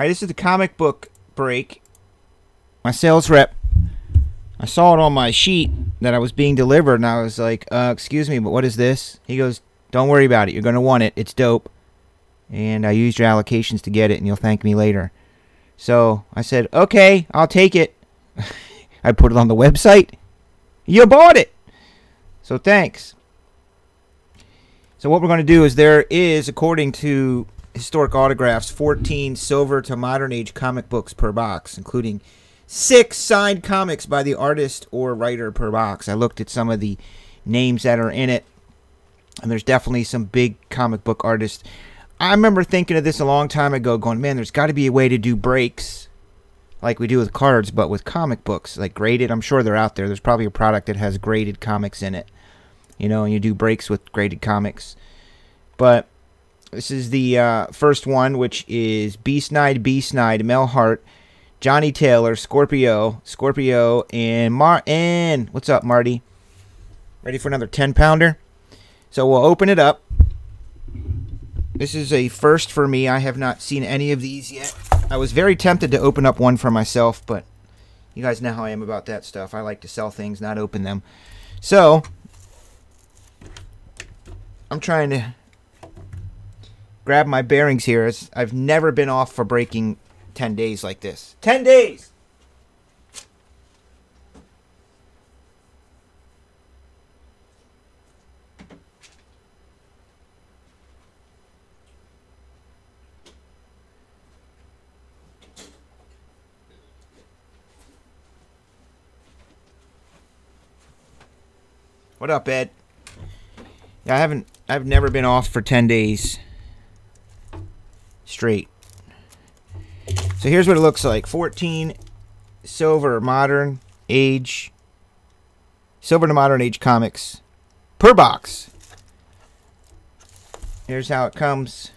Alright, this is the comic book break. My sales rep, I saw it on my sheet that I was being delivered, and I was like, excuse me, but what is this? He goes, don't worry about it. You're going to want it. It's dope. And I used your allocations to get it, and you'll thank me later. So I said, okay, I'll take it. I put it on the website. You bought it. So thanks. So what we're going to do is there is, according to Historic Autographs, 14 silver to modern age comic books per box, including 6 signed comics by the artist or writer per box. I looked at some of the names that are in it, and there's definitely some big comic book artists. I remember thinking of this a long time ago, going, man, there's got to be a way to do breaks like we do with cards, but with comic books, like graded. I'm sure they're out there. There's probably a product that has graded comics in it, you know, and you do breaks with graded comics. But this is the first one, which is Beast Knight, Mel Hart, Johnny Taylor, Scorpio, and what's up, Marty? Ready for another 10-pounder? So we'll open it up. This is a first for me. I have not seen any of these yet. I was very tempted to open up one for myself, but you guys know how I am about that stuff. I like to sell things, not open them. So I'm trying to grab my bearings here. I've never been off for breaking 10 days like this. 10 days! What up, Ed? Yeah, I've never been off for 10 days straight. So here's what it looks like. 14 silver to modern age comics per box. Here's how it comes.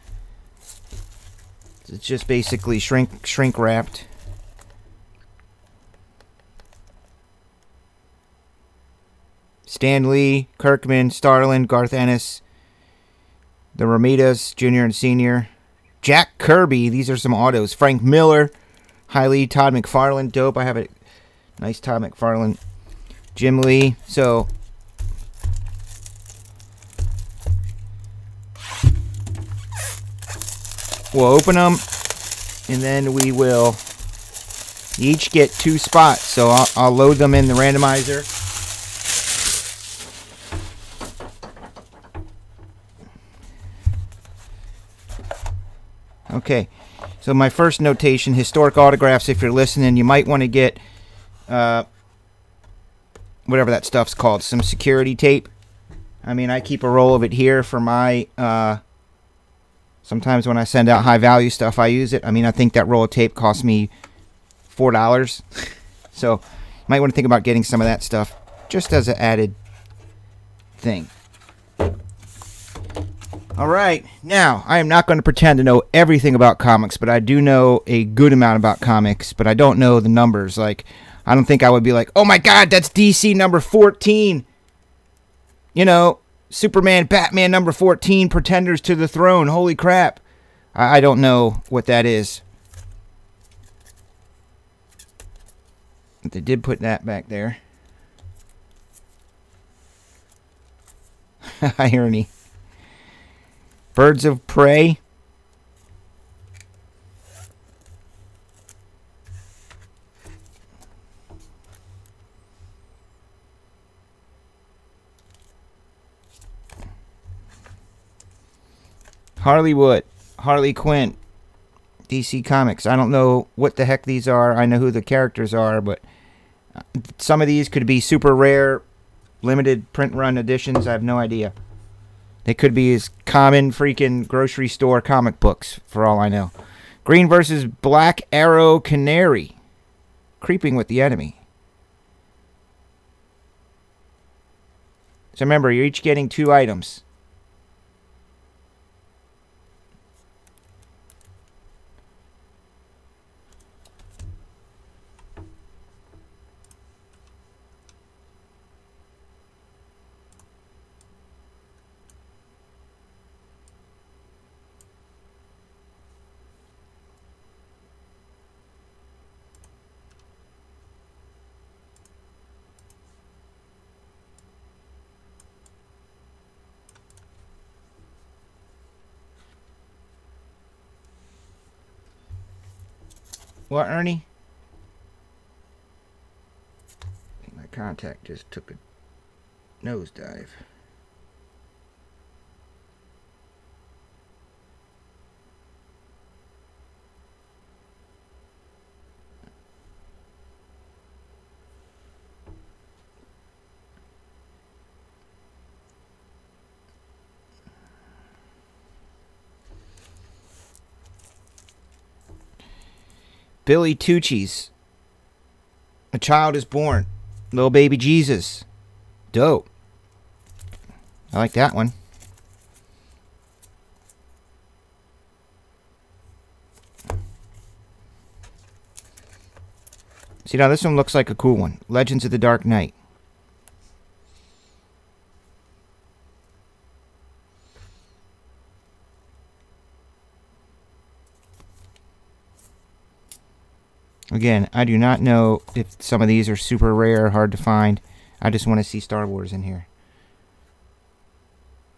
It's just basically shrink wrapped. Stan Lee, Kirkman, Starlin, Garth Ennis, the Ramirez, Jr. and Sr., Jack Kirby, these are some autos, Frank Miller, Hiley, Todd McFarlane, dope, I have a nice Todd McFarlane, Jim Lee. So we'll open them, and then we will each get 2 spots. So I'll load them in the randomizer. Okay, so my first notation, Historic Autographs, if you're listening, you might want to get whatever that stuff's called, some security tape. I mean, I keep a roll of it here for my, sometimes when I send out high-value stuff, I use it. I mean, I think that roll of tape cost me $4. So you might want to think about getting some of that stuff just as an added thing. All right, now, I am not going to pretend to know everything about comics, but I do know a good amount about comics, but I don't know the numbers. Like, I don't think I would be like, oh my God, that's DC number 14. You know, Superman, Batman number 14, Pretenders to the Throne. Holy crap. I don't know what that is. But they did put that back there. Irony. Birds of Prey. Harleywood. Harley Quinn. DC Comics. I don't know what the heck these are. I know who the characters are, but some of these could be super rare, limited print run editions. I have no idea. They could be as common freaking grocery store comic books, for all I know. Green versus Black Arrow Canary. Creeping with the enemy. So remember, you're each getting 2 items. What, Ernie? I think my contact just took a nosedive. Billy Tucci's A Child is Born. Little Baby Jesus. Dope. I like that one. See, now this one looks like a cool one. Legends of the Dark Knight. Again, I do not know if some of these are super rare, hard to find. I just want to see Star Wars in here.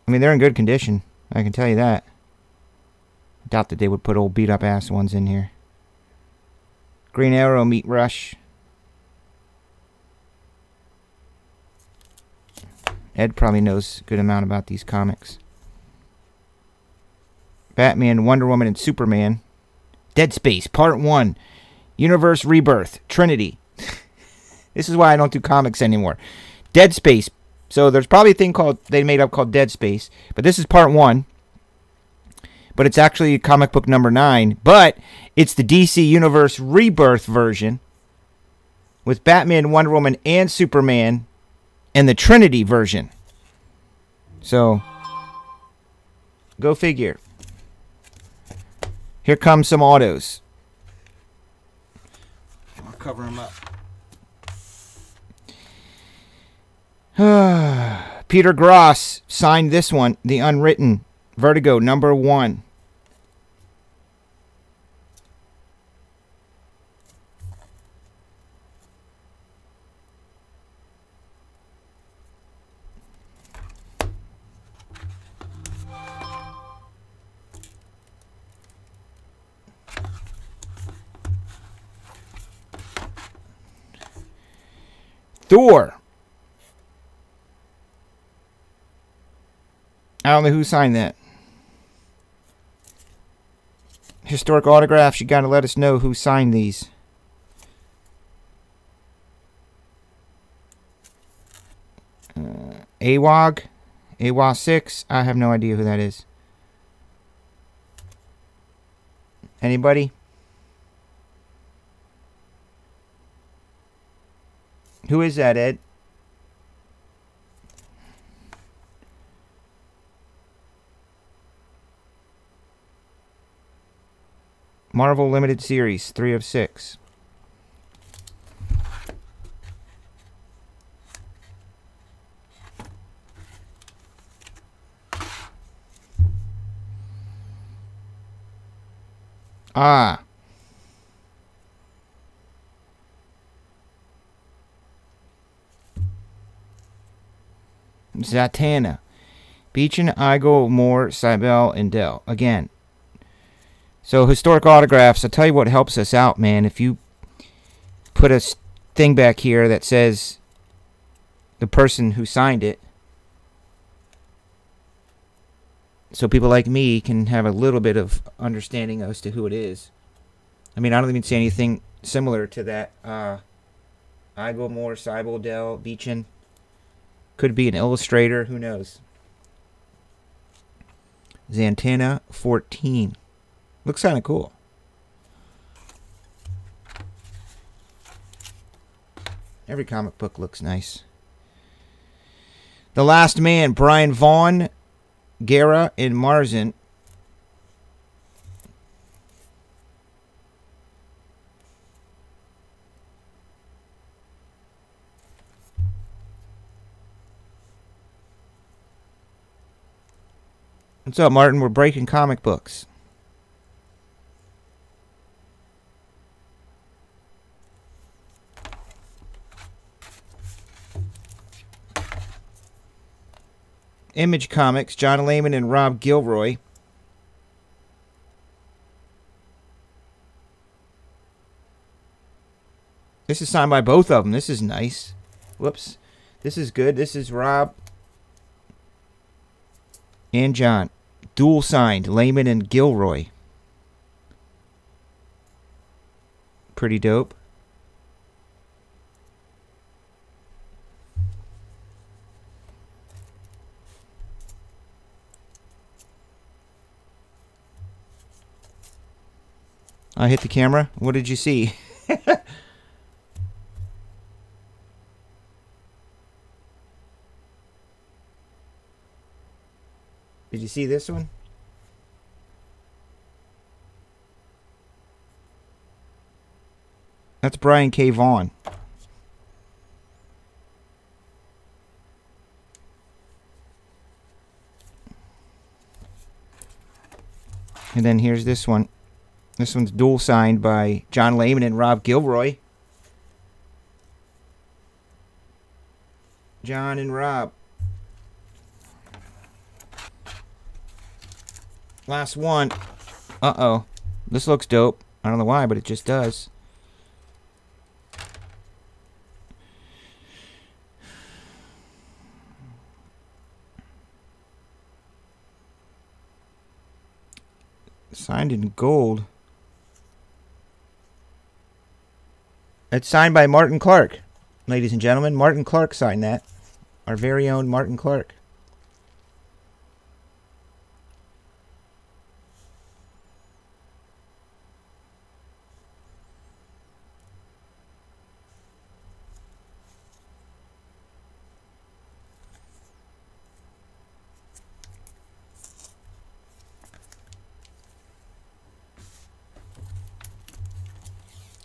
I mean, they're in good condition. I can tell you that. I doubt that they would put old beat-up ass ones in here. Green Arrow Meat Rush. Ed probably knows a good amount about these comics. Batman, Wonder Woman, and Superman. Dead Space, Part 1. Universe Rebirth, Trinity. This is why I don't do comics anymore. Dead Space. So there's probably a thing they made up called Dead Space. But this is Part 1. But it's actually comic book number 9. But it's the DC Universe Rebirth version. With Batman, Wonder Woman, and Superman. And the Trinity version. So, go figure. Here come some autos. I'll cover them up. Peter Gross signed this one, The Unwritten, Vertigo number 1. Thor. I don't know who signed that. Historic autographs, you got to let us know who signed these. AWOG. AWOG 6. I have no idea who that is. Anybody? Who is that, Ed? Marvel Limited Series, 3 of 6. Ah. Zatanna. Beechin, Igo, Moore, Cybele, and Dell. Again. So, historic autographs. I'll tell you what helps us out, man. If you put a thing back here that says the person who signed it, so people like me can have a little bit of understanding as to who it is. I mean, I don't even see anything similar to that. Igo, Moore, Cybele, Dell, Beechin. Could be an illustrator. Who knows? Zatanna 14. Looks kind of cool. Every comic book looks nice. The Last Man, Brian Vaughan, Guerra, and Marzin. What's up, Martin? We're breaking comic books. Image Comics, John Layman and Rob Gilroy. This is signed by both of them. This is nice. Whoops. This is good. This is Rob and John. Dual signed. Lehman and Gilroy. Pretty dope. I hit the camera. What did you see? Did you see this one? That's Brian K. Vaughan. And then here's this one. This one's dual signed by John Lehman and Rob Gilroy. John and Rob. Last one. Uh-oh. This looks dope. I don't know why, but it just does. Signed in gold. It's signed by Martin Clark. Ladies and gentlemen, Martin Clark signed that. Our very own Martin Clark.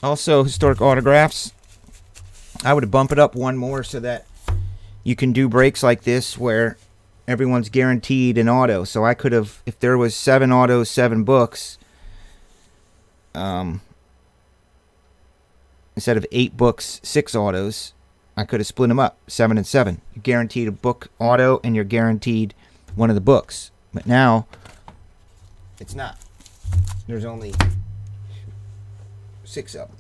Also, historic autographs. I would bump it up one more so that you can do breaks like this where everyone's guaranteed an auto. So I could have, if there was 7 autos, 7 books, instead of 8 books, 6 autos, I could have split them up, 7 and 7. You're guaranteed a book auto and you're guaranteed one of the books. But now, it's not. There's only 6 of them.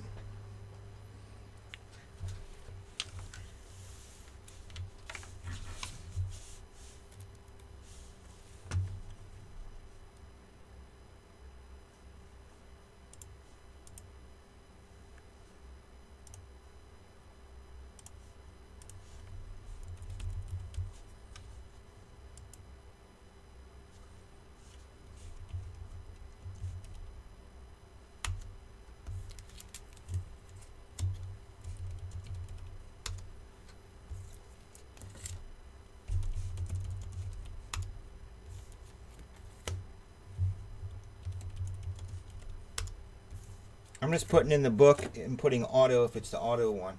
I'm just putting in the book and putting auto if it's the auto one.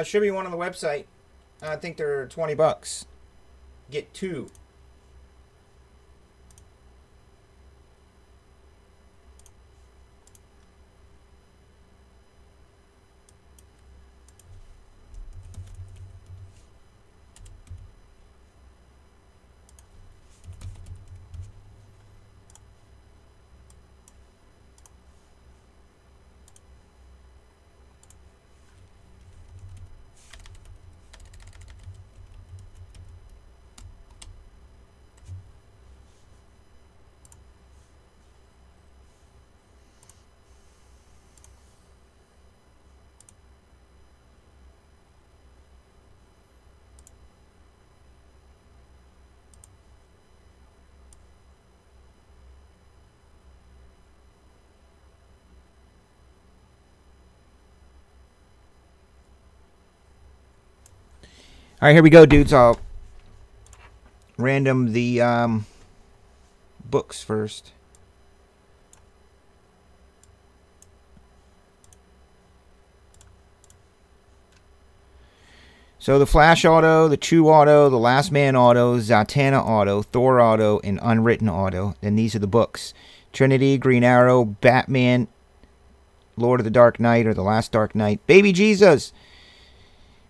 Should be one on the website. I think they're $20. Get 2. All right, here we go, dudes. I'll random the books first. So the Flash Auto, the Chew Auto, the Last Man Auto, Zatanna Auto, Thor Auto, and Unwritten Auto. And these are the books. Trinity, Green Arrow, Batman, Lord of the Dark Knight, or The Last Dark Knight, Baby Jesus,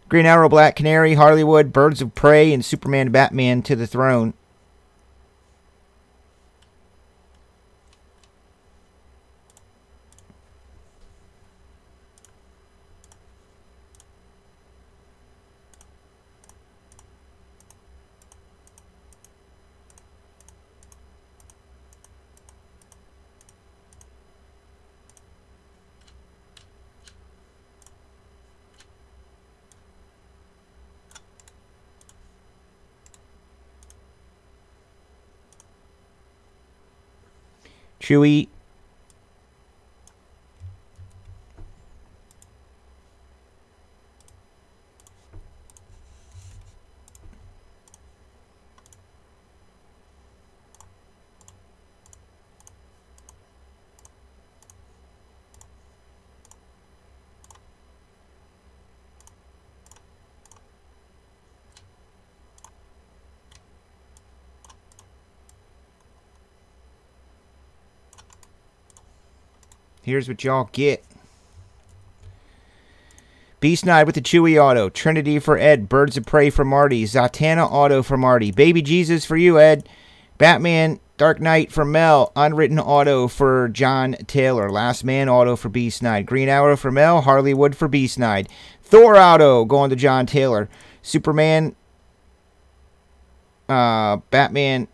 Green Arrow, Black Canary, Harleywood, Birds of Prey, and Superman, Batman to the Throne. Chewy. Here's what y'all get. Beast Knight with the Chewy Auto. Trinity for Ed. Birds of Prey for Marty. Zatanna Auto for Marty. Baby Jesus for you, Ed. Batman Dark Knight for Mel. Unwritten Auto for John Taylor. Last Man Auto for Beast Knight. Green Arrow for Mel. Harleywood for Beast Knight. Thor Auto going to John Taylor. Superman. Batman.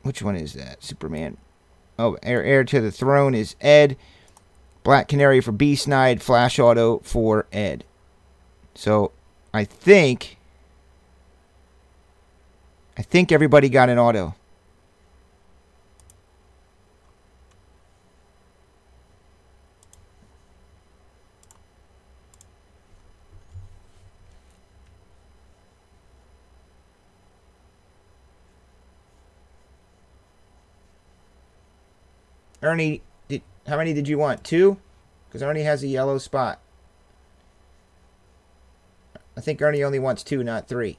Which one is that? Superman. Oh, Heir to the Throne is Ed. Black Canary for Beast Knight, Flash Auto for Ed. So, I think everybody got an auto. Ernie, how many did you want? 2? Because Ernie has a yellow spot. I think Ernie only wants 2, not 3.